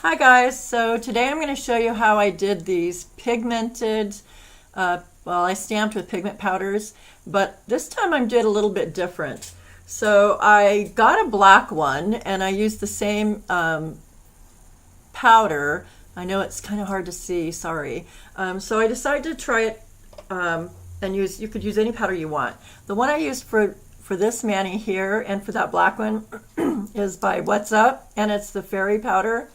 Hi guys, so today I'm going to show you how I did these pigmented, I stamped with pigment powders, but this time I did a little bit different. So I got a black one and I used the same powder. I know it's kind of hard to see, sorry. So I decided to try it and you could use any powder you want. The one I used for this mani here and for that black one is by What's Up, and it's the fairy powder.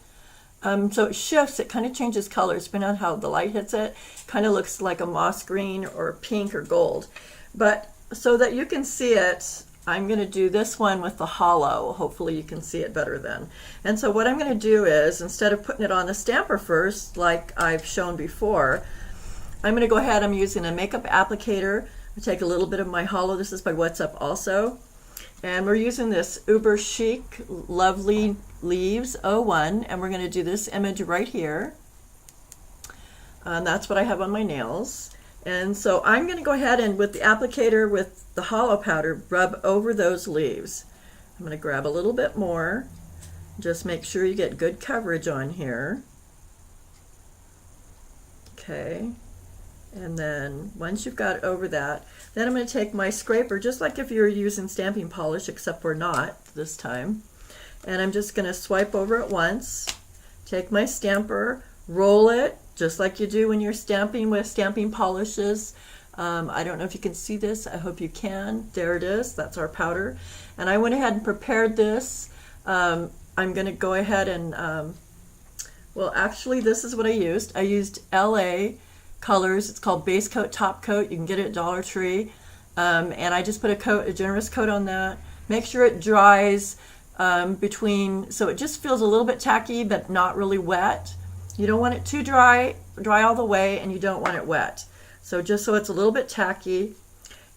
So it shifts, it kind of changes colors depending on how the light hits it. Kind of looks like a moss green or pink or gold. But so that you can see it, I'm going to do this one with the hollow. Hopefully you can see it better then. And so what I'm going to do is, instead of putting it on the stamper first, like I've shown before, I'm going to go ahead, I'm using a makeup applicator. I take a little bit of my hollow. This is by What's Up also. And we're using this Uber Chic Lovely Leaves 01, and we're going to do this image right here. And that's what I have on my nails. And so I'm going to go ahead and with the applicator with the hollow powder rub over those leaves. I'm going to grab a little bit more. Just make sure you get good coverage on here. Okay. And then once you've got over that, then I'm going to take my scraper, just like if you're using stamping polish, except we're not this time. And I'm just going to swipe over it once, take my stamper, roll it, just like you do when you're stamping with stamping polishes. I don't know if you can see this. I hope you can. There it is. That's our powder. And I went ahead and prepared this. I'm going to go ahead and, well, actually, this is what I used. I used LA Colors. It's called Base Coat Top Coat. You can get it at Dollar Tree. And I just put a generous coat on that. Make sure it dries so it just feels a little bit tacky but not really wet. You don't want it too dry all the way, and you don't want it wet. So just so it's a little bit tacky.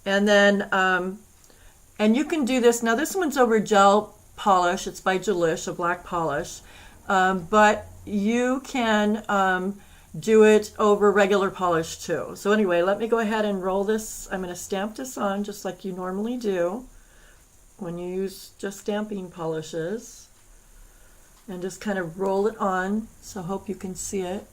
And then, and you can do this, now this one's over gel polish. It's by Gelish, a black polish. But you can do it over regular polish too. So anyway, let me go ahead and roll this. I'm going to stamp this on just like you normally do when you use just stamping polishes, and just kind of roll it on. So hope you can see it.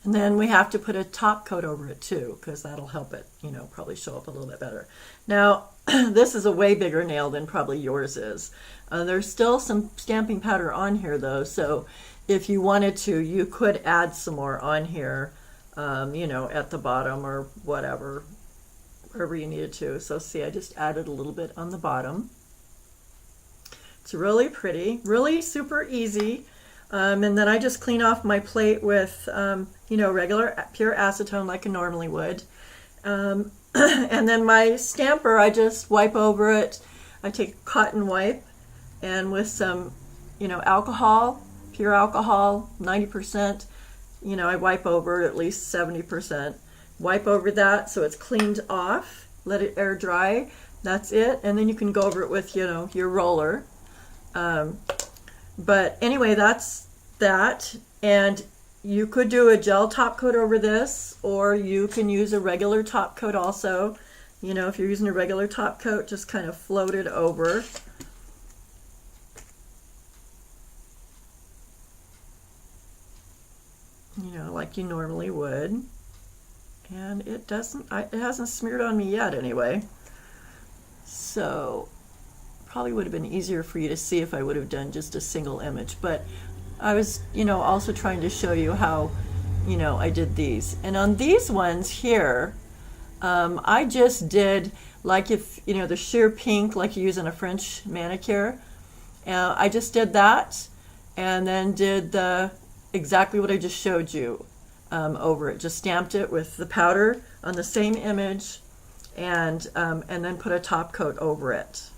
And then we have to put a top coat over it too, because that'll help it, probably show up a little bit better. Now, this is a way bigger nail than probably yours is. There's still some stamping powder on here though, so if you wanted to, you could add some more on here, at the bottom or whatever, wherever you needed to. So see, I just added a little bit on the bottom. It's really pretty, really super easy. And then I just clean off my plate with, regular pure acetone like I normally would. And then my stamper, I just wipe over it. I take a cotton wipe and with some, alcohol, pure alcohol, 90%, I wipe over at least 70%. Wipe over that so it's cleaned off, let it air dry. That's it. And then you can go over it with, your roller. But anyway, that's that. And you could do a gel top coat over this, or you can use a regular top coat also. If you're using a regular top coat, just kind of float it over. Like you normally would. And it hasn't smeared on me yet anyway. So probably would have been easier for you to see if I would have done just a single image, but I was, also trying to show you how, I did these. And on these ones here, I just did, like if, the sheer pink like you use in a French manicure, I just did that and then did exactly what I just showed you over it. Just stamped it with the powder on the same image and then put a top coat over it.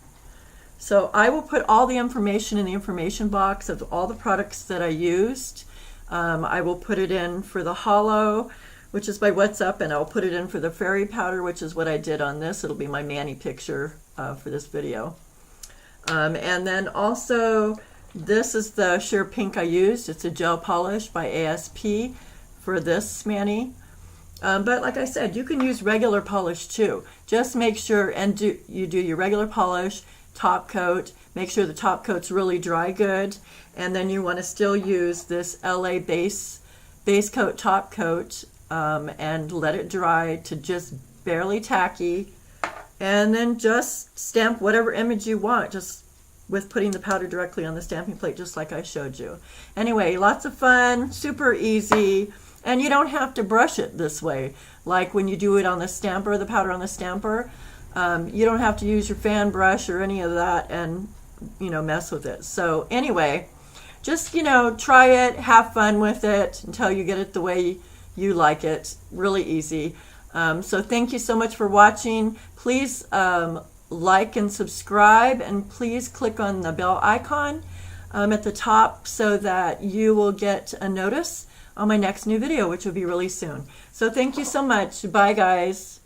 So I will put all the information in the information box of all the products that I used. I will put it in for the hollow, which is by What's Up, and I'll put it in for the fairy powder, which is what I did on this. It'll be my mani picture for this video. And then also, this is the sheer pink I used. It's a gel polish by ASP for this mani. But like I said, you can use regular polish too. Just make sure you do your regular polish, top coat, Make sure the top coat's really dry good. And then you want to still use this LA base coat, top coat, and let it dry to just barely tacky. And then just stamp whatever image you want, just with putting the powder directly on the stamping plate, just like I showed you. Anyway, lots of fun, super easy, and you don't have to brush it this way. Like when you do it on the stamper, the powder on the stamper, you don't have to use your fan brush or any of that and, you know, mess with it. So anyway, just, you know, try it, have fun with it until you get it the way you like it. Really easy. So thank you so much for watching. Please like and subscribe, and please click on the bell icon at the top so that you will get a notice on my next new video, which will be really soon. So thank you so much. Bye, guys.